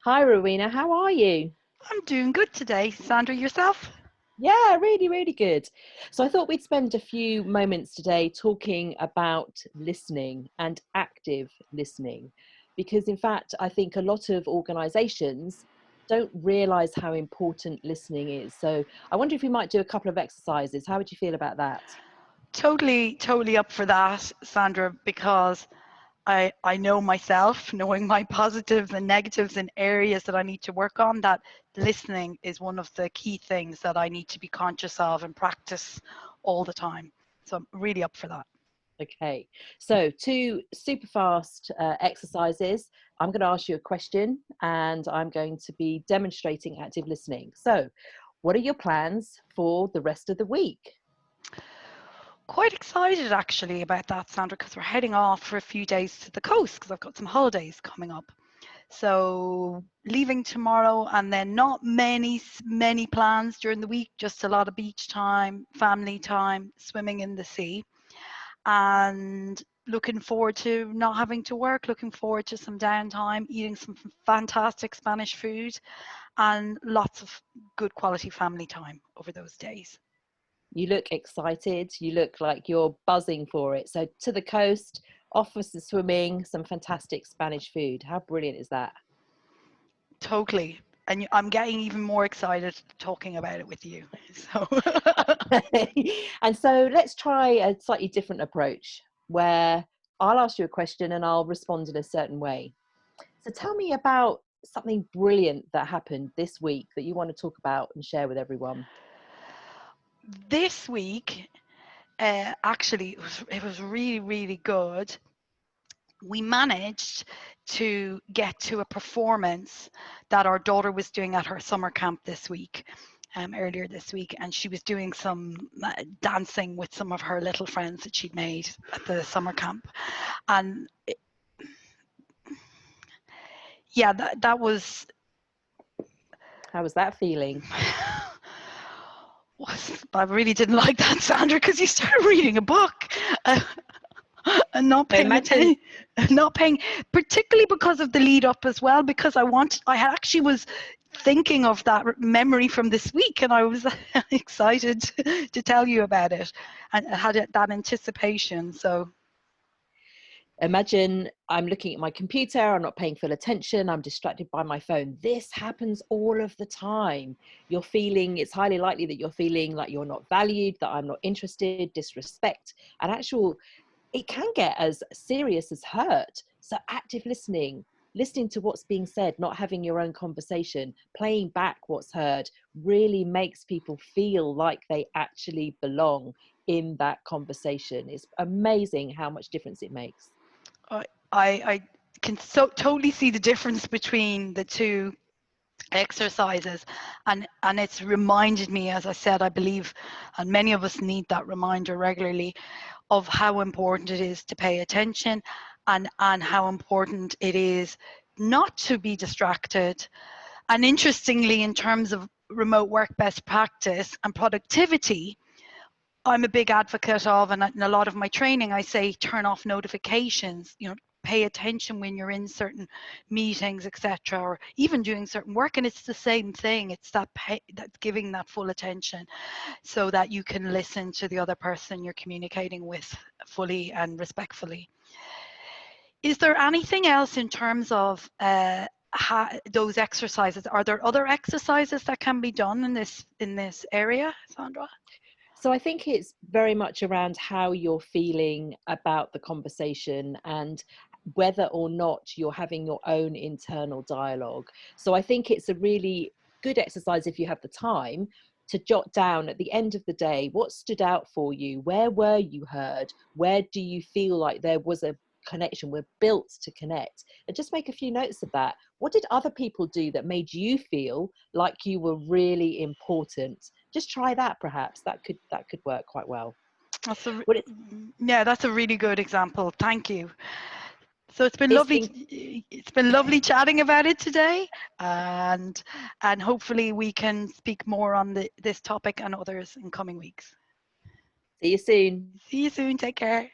Hi, Rowena. How are you? I'm doing good today. Sandra, yourself? Yeah, really, really good. So I thought we'd spend a few moments today talking about listening and active listening, because in fact, I think a lot of organizations don't realize how important listening is. So I wonder if we might do a couple of exercises. How would you feel about that? Totally up for that, Sandra, because I know myself, knowing my positives and negatives and areas that I need to work on, that listening is one of the key things that I need to be conscious of and practice all the time. So I'm really up for that. Okay, so two super fast exercises. I'm going to ask you a question and I'm going to be demonstrating active listening. So, what are your plans for the rest of the week? Quite excited actually about that, Sandra, because we're heading off for a few days to the coast because I've got some holidays coming up. So leaving tomorrow, and then not many plans during the week, just a lot of beach time, family time, swimming in the sea, and looking forward to not having to work, looking forward to some downtime, eating some fantastic Spanish food, and lots of good quality family time over those days. You look excited, you look like you're buzzing for it. So, to the coast, off for some swimming, some fantastic Spanish food. How brilliant is that? Totally. And I'm getting even more excited talking about it with you. So And so, let's try a slightly different approach where I'll ask you a question and I'll respond in a certain way. So tell me about something brilliant that happened this week that you want to talk about and share with everyone. this week, actually, it was really good. We managed to get to a performance that our daughter was doing at her summer camp this week, earlier this week, and she was doing some dancing with some of her little friends that she'd made at the summer camp. And yeah, that was How was that feeling? I really didn't like that, Sandra, because you started reading a book. Uh, and not So paying imagine, attention, not paying, particularly because of the lead up as well, because I had actually was thinking of that memory from this week, and I was excited to tell you about it, and I had that anticipation. So imagine I'm looking at my computer, I'm not paying full attention, I'm distracted by my phone. This happens all of the time. You're feeling, it's highly likely that you're feeling like you're not valued, that I'm not interested, disrespect, and actual, it can get as serious as hurt. So active listening, listening to what's being said, not having your own conversation, playing back what's heard, really makes people feel like they actually belong in that conversation. It's amazing how much difference it makes. I I can totally see the difference between the two exercises, and it's reminded me, as I said, I believe, and many of us need that reminder regularly, of how important it is to pay attention, and how important it is not to be distracted. And interestingly, in terms of remote work best practice and productivity, I'm a big advocate of, and in a lot of my training, I say turn off notifications, pay attention when you're in certain meetings, etc., or even doing certain work. And it's the same thing. It's that giving that full attention so that you can listen to the other person you're communicating with fully and respectfully. Is there anything else in terms of those exercises? Are there other exercises that can be done in this area, Sandra? So I think it's very much around how you're feeling about the conversation and whether or not you're having your own internal dialogue. So I think it's a really good exercise if you have the time to jot down at the end of the day what stood out for you, where were you heard, where do you feel like there was a connection, we're built to connect, and just make a few notes of that. What did other people do that made you feel like you were really important? Just try that. Perhaps that could work quite well. That's a, What yeah, that's a really good example. Thank you. So it's been it's lovely. been It's been lovely chatting about it today, and hopefully we can speak more on this topic and others in coming weeks. See you soon. See you soon. Take care.